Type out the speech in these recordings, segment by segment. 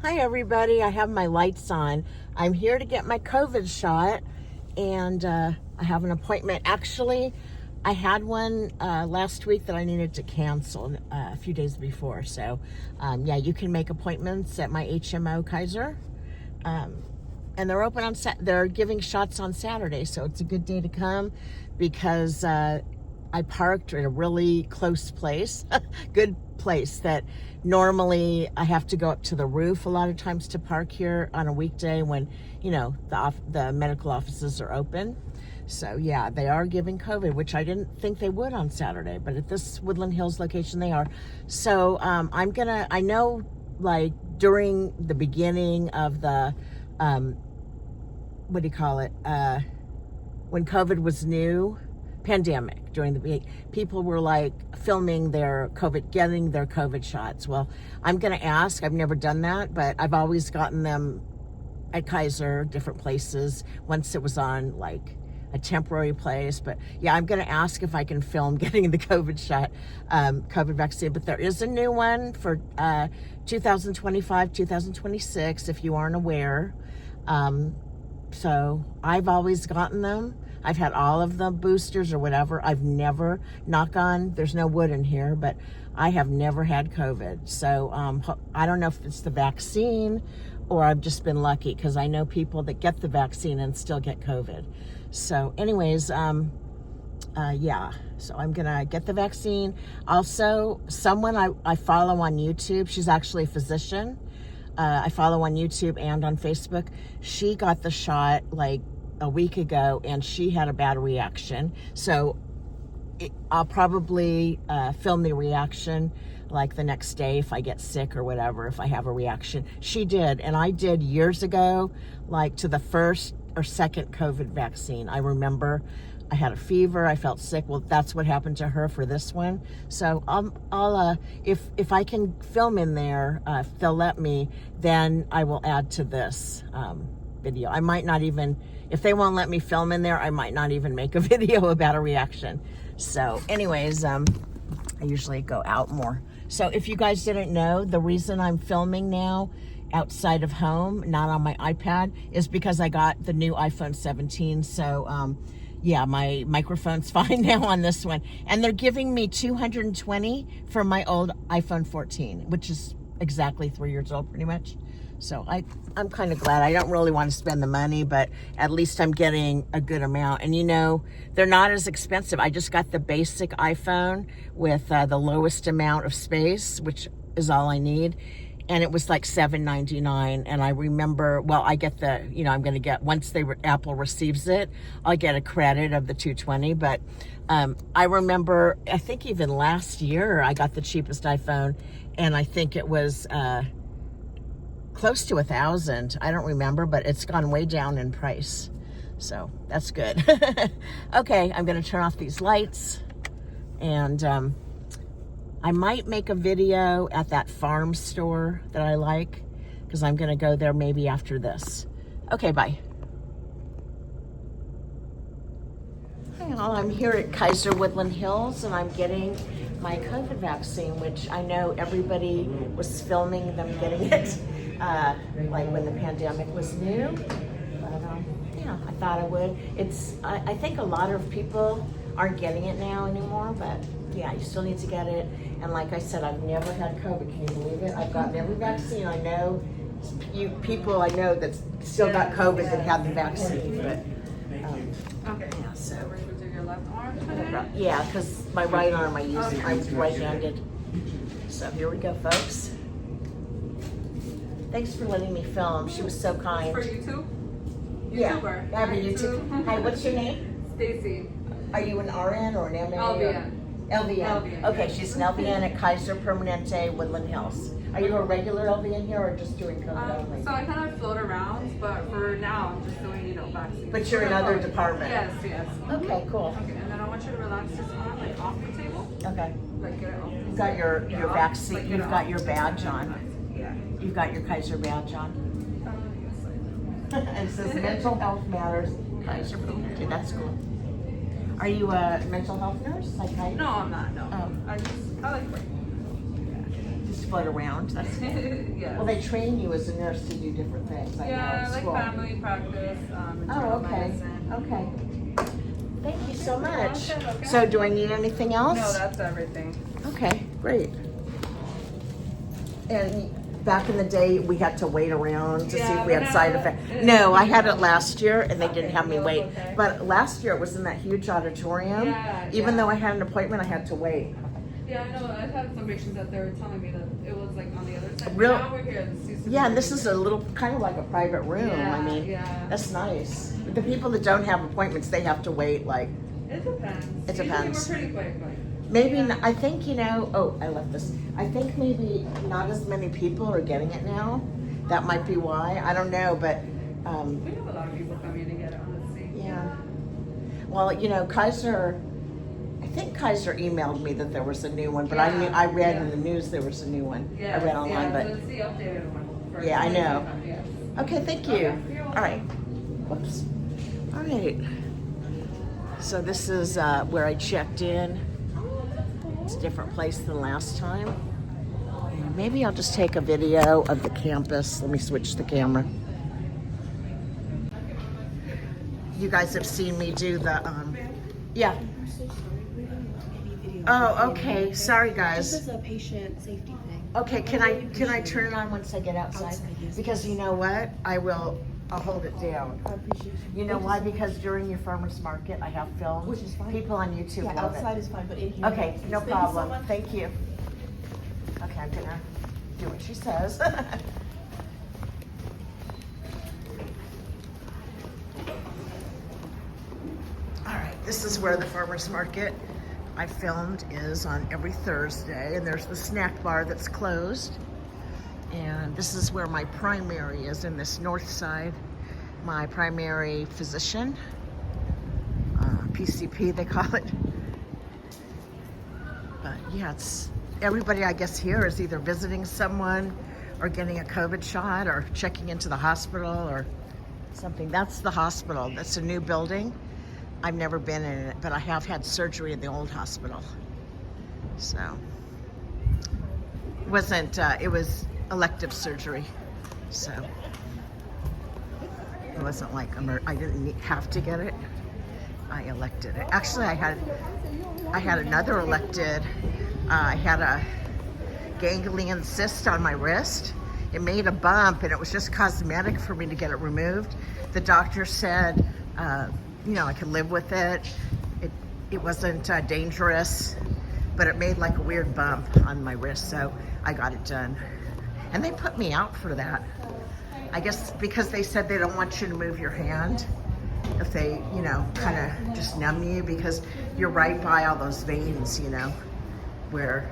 Hi everybody, I have my lights on. I'm here to get my COVID shot and I have an appointment. Actually, I had one last week that I needed to cancel a few days before. So yeah, you can make appointments at my HMO Kaiser. And they're open on they're giving shots on Saturday, so it's a good day to come because I parked at a really close place, good place that normally I have to go up to the roof a lot of times to park here on a weekday when, you know, the medical offices are open. So yeah, they are giving COVID, which I didn't think they would on Saturday, but at this Woodland Hills location they are. So I know like during the beginning of the, what do you call it? When COVID was new, pandemic, during the people were like filming their COVID, getting their COVID shots. Well, I'm going to ask, I've never done that, but I've always gotten them at Kaiser, different places, once it was on like a temporary place. But yeah, I'm going to ask if I can film getting the COVID shot, COVID vaccine. But there is a new one for 2025, 2026, if you aren't aware. So I've always gotten them. I've had all of the boosters or whatever. I've never, knock on, there's no wood in here, but I have never had COVID. So I don't know if it's the vaccine or I've just been lucky because I know people that get the vaccine and still get COVID. So anyways, yeah, so I'm gonna get the vaccine. Also, someone I follow on YouTube, she's actually a physician. I follow on YouTube and on Facebook. She got the shot like a week ago and she had a bad reaction. So I'll probably film the reaction like the next day if I get sick or whatever, if I have a reaction. She did, and I did years ago, like to the first or second COVID vaccine. I remember I had a fever, I felt sick. Well, that's what happened to her for this one. So I'll if I can film in there, if they'll let me, then I will add to this video. I might not even, if they won't let me film in there, I might not even make a video about a reaction. So anyways, I usually go out more. So if you guys didn't know, the reason I'm filming now outside of home, not on my iPad, is because I got the new iPhone 17. So yeah, my microphone's fine now on this one. And they're giving me $220 for my old iPhone 14, which is exactly 3 years old pretty much. So I'm kind of glad. I don't really want to spend the money, but at least I'm getting a good amount. And you know, they're not as expensive. I just got the basic iPhone with the lowest amount of space, which is all I need. And it was like $7.99. And I remember, well, I get the, you know, I'm going to get, once Apple receives it, I'll get a credit of the $220. But I remember, I think even last year, I got the cheapest iPhone. And I think it was close to $1,000. I don't remember, but it's gone way down in price. So that's good. Okay, I'm going to turn off these lights. And I might make a video at that farm store that I like because I'm going to go there maybe after this. Okay, bye. Hi all, I'm here at Kaiser Woodland Hills and I'm getting my COVID vaccine, which I know everybody was filming them getting it like when the pandemic was new. But yeah, I thought I would. I think a lot of people aren't getting it now anymore, but yeah, you still need to get it. And like I said, I've never had COVID. Can you believe it? I've gotten every vaccine. I know people I know that still got COVID that had the vaccine. But okay. Yeah, so We're going to do your left arm today? yeah, because my right arm I'm right-handed. So here we go, folks. Thanks for letting me film. She was so kind. For YouTube? Yeah, YouTuber. I have a YouTube. Hi, what's your name? Stacy. Are you an RN or an MA? LVN. LVN. LVN. Okay, she's an LVN at Kaiser Permanente, Woodland Hills. Are you a regular LVN here or just doing COVID only? So I kind of float around, but for now I'm just doing, you know, vaccines. But you're in another department? Yes. Okay, cool. Okay, and then I want you to relax this arm, like off the table. Okay. Like get it off. You've got your vaccine, Like, you've got your badge on. Yeah. You've got your Kaiser badge on. And it says mental health matters, Kaiser Permanente. That's cool. Are you a mental health nurse? Like No, I'm not, no. Oh. I like working. Just float around. That's Yeah. well, they train you as a nurse to do different things. I know, Yeah, at like school. family practice, Oh, internal okay. medicine. Okay. Thank you so much. welcome, okay. So, do I need anything else? No, that's everything. Okay, great. And back in the day, we had to wait around to see if we had side effects. No, I had it last year, and they didn't have me wait. Okay. But last year, it was in that huge auditorium. Yeah, Even yeah. though I had an appointment, I had to wait. Yeah, I know. I've had some patients that they were telling me that it was like on the other side. Real- Now we're here. Yeah, and this is a little, kind of like a private room. Yeah, I mean, yeah. that's nice. The people that don't have appointments, they have to wait, like, It depends. It depends. Usually we're pretty quick, like. maybe, Yeah. I think, oh, I left this. I think maybe not as many people are getting it now. That might be why. I don't know, but, We have a lot of people coming to get it, honestly. yeah. Well, Kaiser, I think Kaiser emailed me that there was a new one, but I read in the news there was a new one. Yeah. I read online, So but, it's the updated one. for Yeah, I know. 2025, yes. okay, thank you. Okay, you're All right. Whoops. All right. So this is where I checked in. It's a different place than last time. And maybe I'll just take a video of the campus. Let me switch the camera. You guys have seen me do the, yeah. I'm so sorry. We didn't want any video. Oh, okay. Sorry, guys. Just as a patient safety thing. Okay, can I turn it on once I get outside? Outside, yes. Because you know what? I'll hold it down. I appreciate you. You know why? Because during your farmer's market, I have filmed. Which is fine. People on YouTube Yeah, love outside it. is fine, but in here. Okay, no Thank you so problem. much. Thank you. Okay, I'm gonna do what she says. All right, this is where the farmer's market I filmed is on every Thursday, and there's the snack bar that's closed. And this is where my primary is, in this north side. My primary physician, PCP they call it. But yeah, it's everybody I guess here is either visiting someone or getting a COVID shot or checking into the hospital or something. That's the hospital. That's a new building. I've never been in it, but I have had surgery in the old hospital. So it was elective surgery. So it wasn't like I didn't have to get it. I elected it. Actually, I had another elected. I had a ganglion cyst on my wrist. It made a bump, and it was just cosmetic for me to get it removed. The doctor said, I could live with it. It wasn't dangerous, but it made like a weird bump on my wrist, so I got it done. And they put me out for that. I guess because they said they don't want you to move your hand if they, kind of just numb you, because you're right by all those veins, where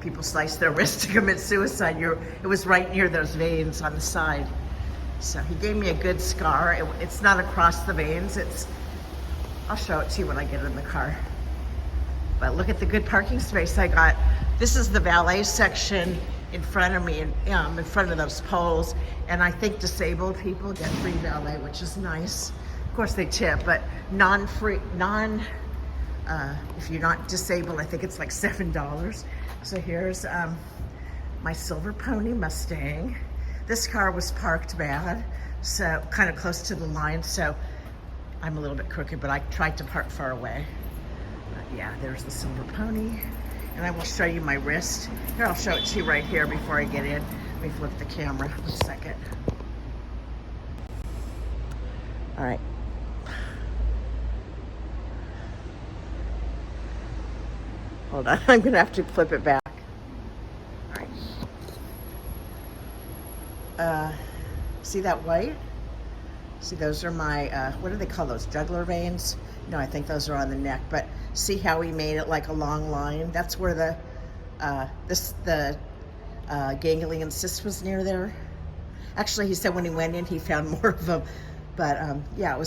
people slice their wrist to commit suicide. It was right near those veins on the side. So he gave me a good scar. It's not across the veins. I'll show it to you when I get in the car. But look at the good parking space I got. This is the valet section in front of me, in front of those poles. And I think disabled people get free valet, which is nice. Of course they tip, but if you're not disabled, I think it's like $7. So here's my silver pony Mustang. This car was parked bad, so kind of close to the line, so I'm a little bit crooked, but I tried to park far away. But yeah, there's the silver pony. And I will show you my wrist. Here, I'll show it to you right here before I get in. Let me flip the camera, 1 second. All right. Hold on, I'm gonna have to flip it back. All right. See that white? See, those are my, what do they call those, jugular veins? No, I think those are on the neck, but see how he made it like a long line? That's where the ganglion cyst was near there. Actually, he said when he went in, he found more of them. But yeah,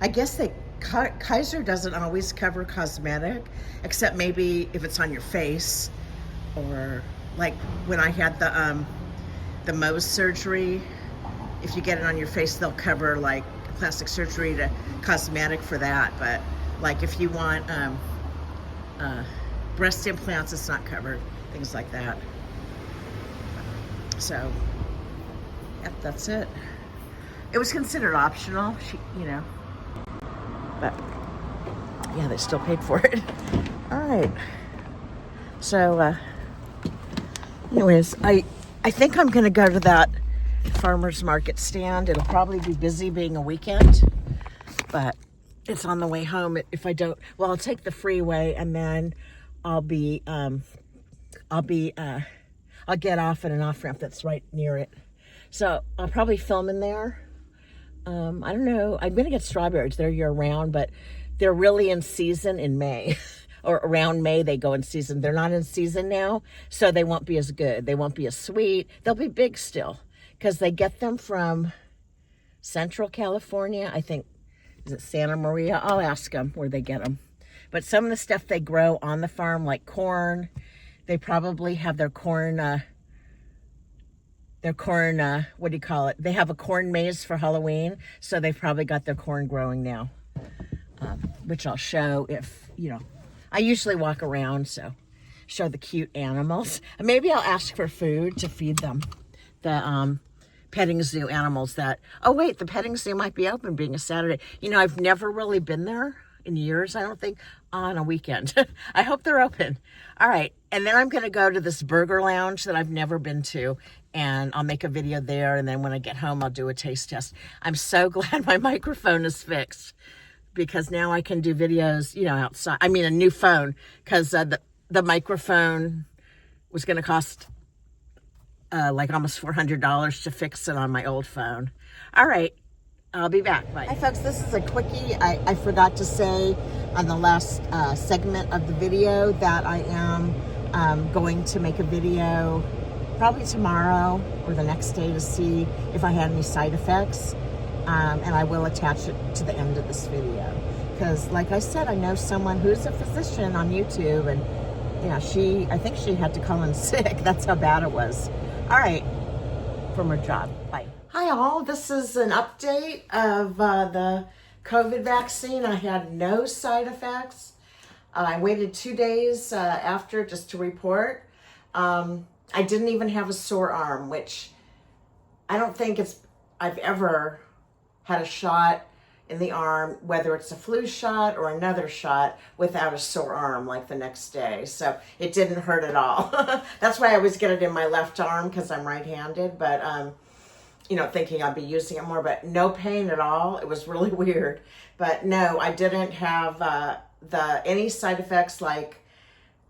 I guess Kaiser doesn't always cover cosmetic, except maybe if it's on your face, or like when I had the Mohs surgery, if you get it on your face, they'll cover like plastic surgery to cosmetic for that. But like if you want breast implants, it's not covered. things like that. So, yep, that's it. It was considered optional, but yeah, they still paid for it. All right. So, anyways, I think I'm going to go to that farmer's market stand. It'll probably be busy being a weekend, but it's on the way home. If I don't, well, I'll take the freeway and then I'll get off at an off ramp that's right near it. So I'll probably film in there. I don't know. I'm going to get strawberries. They're year round, but they're really in season in May. Or around May, they go in season. They're not in season now, so they won't be as good. They won't be as sweet. They'll be big still, because they get them from Central California. I think, is it Santa Maria? I'll ask them where they get them. But some of the stuff they grow on the farm, like corn, they probably have their corn, what do you call it? They have a corn maze for Halloween, so they've probably got their corn growing now, which I'll show if, I usually walk around, so show the cute animals. Maybe I'll ask for food to feed them. The petting zoo animals the petting zoo might be open being a Saturday. I've never really been there in years, I don't think, on a weekend. I hope they're open. All right, and then I'm going to go to this burger lounge that I've never been to, and I'll make a video there, and then when I get home, I'll do a taste test. I'm so glad my microphone is fixed, because now I can do videos, outside. I mean, a new phone, because the microphone was going to cost like almost $400 to fix it on my old phone. All right, I'll be back. Bye. Hi, folks. This is a quickie. I forgot to say on the last segment of the video that I am going to make a video probably tomorrow or the next day to see if I had any side effects. And I will attach it to the end of this video, because like I said, I know someone who's a physician on YouTube, and I think she had to call in sick. That's how bad it was. All right, from her job. Bye. Hi all, this is an update of the COVID vaccine. I had no side effects. I waited 2 days after just to report. I didn't even have a sore arm, which I don't think I've ever had a shot in the arm, whether it's a flu shot or another shot, without a sore arm like the next day. So it didn't hurt at all. That's why I always get it in my left arm, because I'm right-handed, but thinking I'd be using it more, but no pain at all. It was really weird. But no, I didn't have any side effects like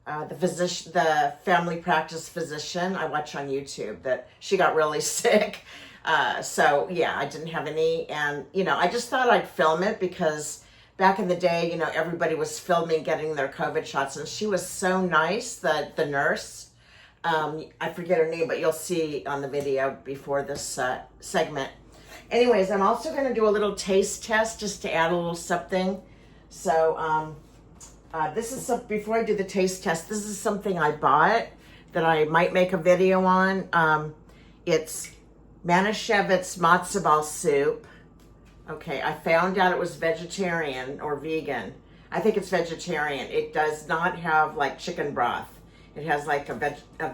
the family practice physician I watch on YouTube, that she got really sick. So yeah, I didn't have any, and I just thought I'd film it, because back in the day, everybody was filming getting their COVID shots, and she was so nice, the nurse, I forget her name, but you'll see on the video before this segment. Anyways, I'm also going to do a little taste test just to add a little something. So this is before I do the taste test, this is something I bought that I might make a video on. It's Manischewitz matzo ball soup. Okay, I found out it was vegetarian or vegan. I think it's vegetarian. It does not have like chicken broth. It has like a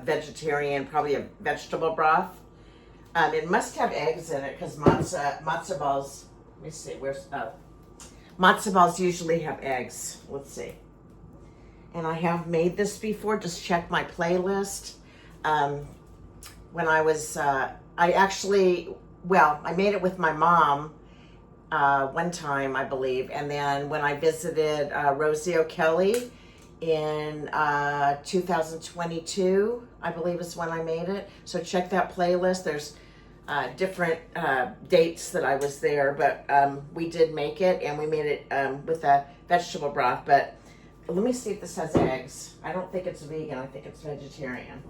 vegetarian, probably a vegetable broth. It must have eggs in it, because matzo balls, let me see, matzo balls usually have eggs. Let's see. And I have made this before, just check my playlist. When I was, I made it with my mom one time, I believe. And then when I visited Rosie O'Kelly in 2022, I believe is when I made it. So check that playlist. There's different dates that I was there, but we did make it, and we made it with a vegetable broth. But let me see if this has eggs. I don't think it's vegan. I think it's vegetarian.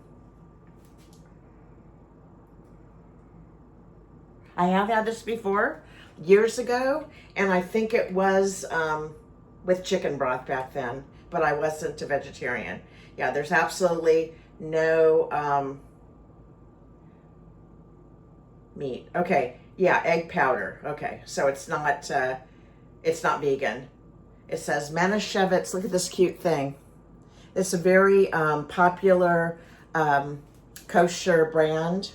I have had this before, years ago, and I think it was with chicken broth back then, but I wasn't a vegetarian. Yeah, there's absolutely no meat. Okay, yeah, egg powder. Okay, so it's not vegan. It says Manischewitz. Look at this cute thing. It's a very popular kosher brand.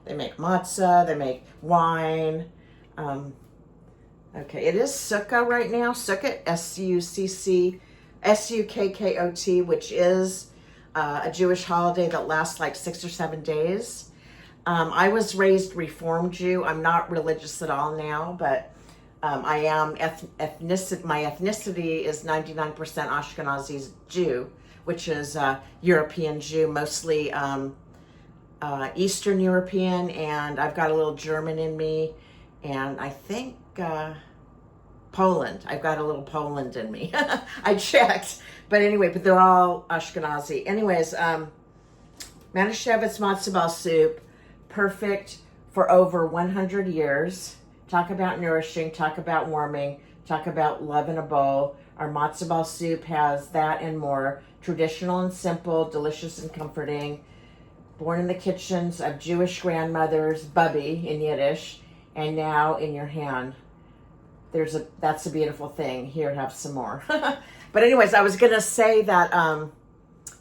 They make matzah, they make wine. Okay, it is Sukkah right now. Sukkot, S-U-C-C-S-U-K-K-O-T, which is a Jewish holiday that lasts like 6 or 7 days. I was raised Reform Jew. I'm not religious at all now, but I am my ethnicity is 99% Ashkenazi Jew, which is European Jew, mostly Eastern European, and I've got a little German in me, and I think Poland. I've got a little Poland in me. I checked, but anyway, but they're all Ashkenazi. Anyways, Manischewitz matzo ball soup, perfect for over 100 years. Talk about nourishing, talk about warming, talk about love in a bowl. Our matzo ball soup has that and more. Traditional and simple, delicious and comforting. Born in the kitchens of Jewish grandmothers, Bubby in Yiddish, and now in your hand. That's a beautiful thing. Here, have some more. But anyways, I was gonna say that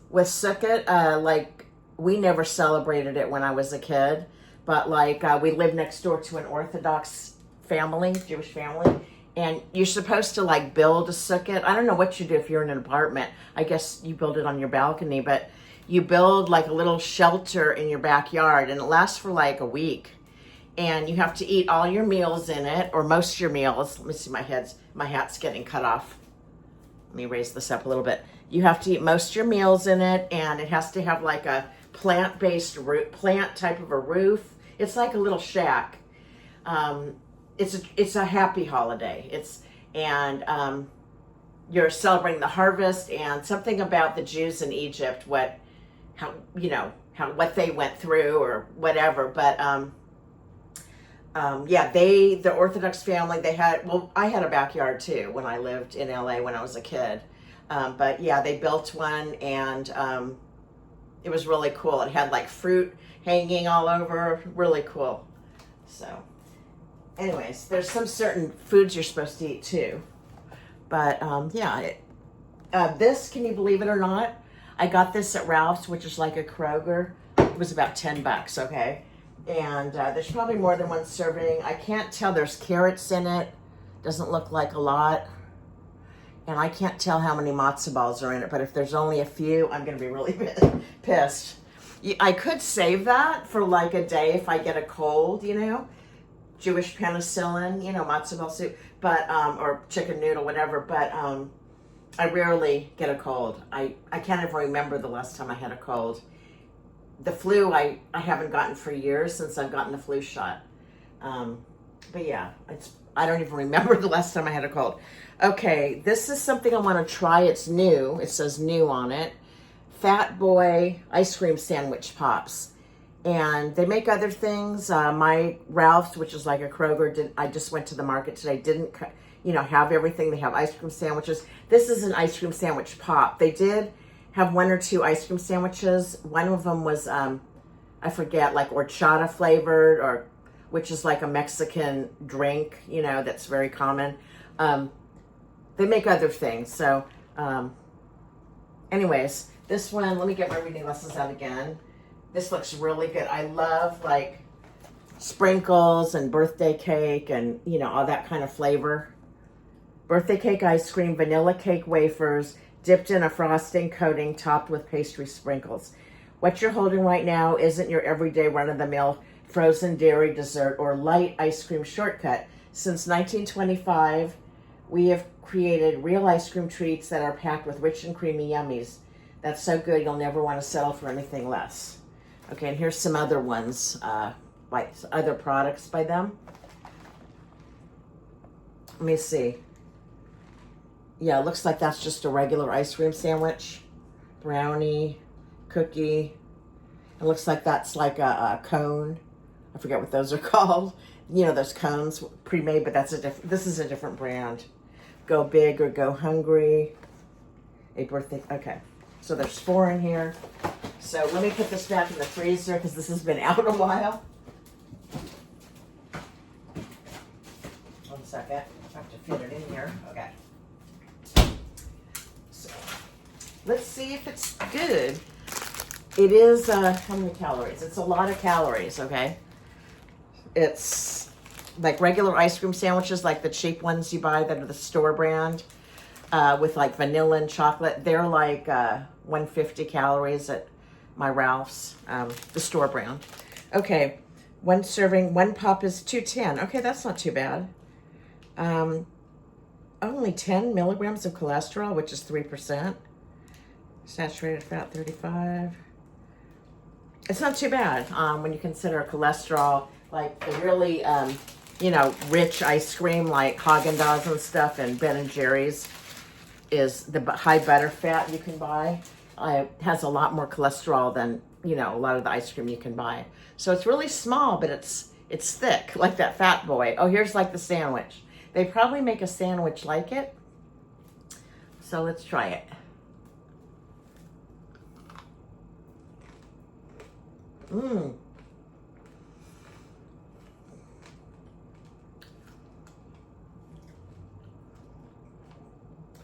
with Sukkot, like we never celebrated it when I was a kid, but like we lived next door to an Orthodox family, Jewish family, and you're supposed to like build a Sukkot. I don't know what you do if you're in an apartment. I guess you build it on your balcony, but you build like a little shelter in your backyard, and it lasts for like a week. And you have to eat all your meals in it, or most of your meals. Let me see, my hat's getting cut off. Let me raise this up a little bit. You have to eat most of your meals in it, and it has to have like a plant-based plant type of a roof. It's like a little shack. It's a happy holiday. You're celebrating the harvest and something about the Jews in Egypt, what they went through or whatever. But the Orthodox family, I had a backyard too when I lived in LA when I was a kid. But yeah, they built one, and it was really cool. It had like fruit hanging all over, really cool. So anyways, there's some certain foods you're supposed to eat too. But this, can you believe it or not? I got this at Ralph's, which is like a Kroger. It was about $10, okay? And there's probably more than one serving. I can't tell. There's carrots in it. Doesn't look like a lot. And I can't tell how many matzo balls are in it, but if there's only a few, I'm going to be really pissed. I could save that for like a day if I get a cold, Jewish penicillin, matzo ball soup, but or chicken noodle, whatever. But I rarely get a cold. I can't even remember the last time I had a cold. The flu I haven't gotten for years, since I've gotten the flu shot. But yeah, I don't even remember the last time I had a cold. Okay, this is something I want to try. It's new. It says new on it. FatBoy ice cream sandwich pops. And they make other things. My Ralph's, which is like a Kroger, I just went to the market today, didn't have everything. They have ice cream sandwiches. This is an ice cream sandwich pop. They did have 1 or 2 ice cream sandwiches. One of them was, I forget, like horchata flavored, or which is like a Mexican drink, that's very common. They make other things. So anyways, this one, let me get my reading lessons out again. This looks really good. I love like sprinkles and birthday cake and, all that kind of flavor. Birthday cake ice cream, vanilla cake wafers, dipped in a frosting coating, topped with pastry sprinkles. What you're holding right now isn't your everyday run-of-the-mill frozen dairy dessert or light ice cream shortcut. Since 1925, we have created real ice cream treats that are packed with rich and creamy yummies. That's so good, you'll never want to settle for anything less. Okay, and here's some other ones, like other products by them. Let me see. Yeah, it looks like that's just a regular ice cream sandwich. Brownie, cookie. It looks like that's like a cone. I forget what those are called. Those cones pre-made, but this is a different brand. Go big or go hungry. A birthday, okay. So there's 4 in here. So let me put this back in the freezer because this has been out a while. 1 second. I have to fit it in here. Okay. So let's see if it's good. It is, how many calories? It's a lot of calories, okay? It's like regular ice cream sandwiches, like the cheap ones you buy that are the store brand, with like vanilla and chocolate. They're like 150 calories at my Ralph's, the store brand. Okay, one serving, one pop is 210. Okay, that's not too bad. Only 10 milligrams of cholesterol, which is 3%. Saturated fat 35. It's not too bad when you consider cholesterol, like the really, you know, rich ice cream like Haagen-Dazs and stuff, and Ben & Jerry's is the high butter fat you can buy. It has a lot more cholesterol than, you know, a lot of the ice cream you can buy. So it's really small, but it's thick, like that FatBoy. Oh, here's like the sandwich. They probably make a sandwich like it. So let's try it. Mmm.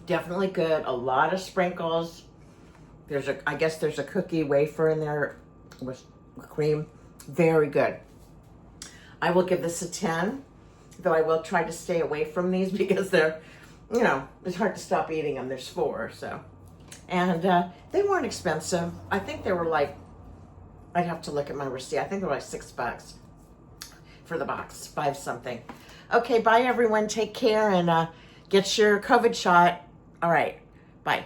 Definitely good. A lot of sprinkles. I guess there's a cookie wafer in there with cream. Very good. I will give this a 10, though I will try to stay away from these because they're, you know, it's hard to stop eating them. There's 4, so. And they weren't expensive. I think they were like, I'd have to look at my receipt. I think they were like $6 for the box, 5 something. Okay, bye everyone. Take care and get your COVID shot. All right, bye.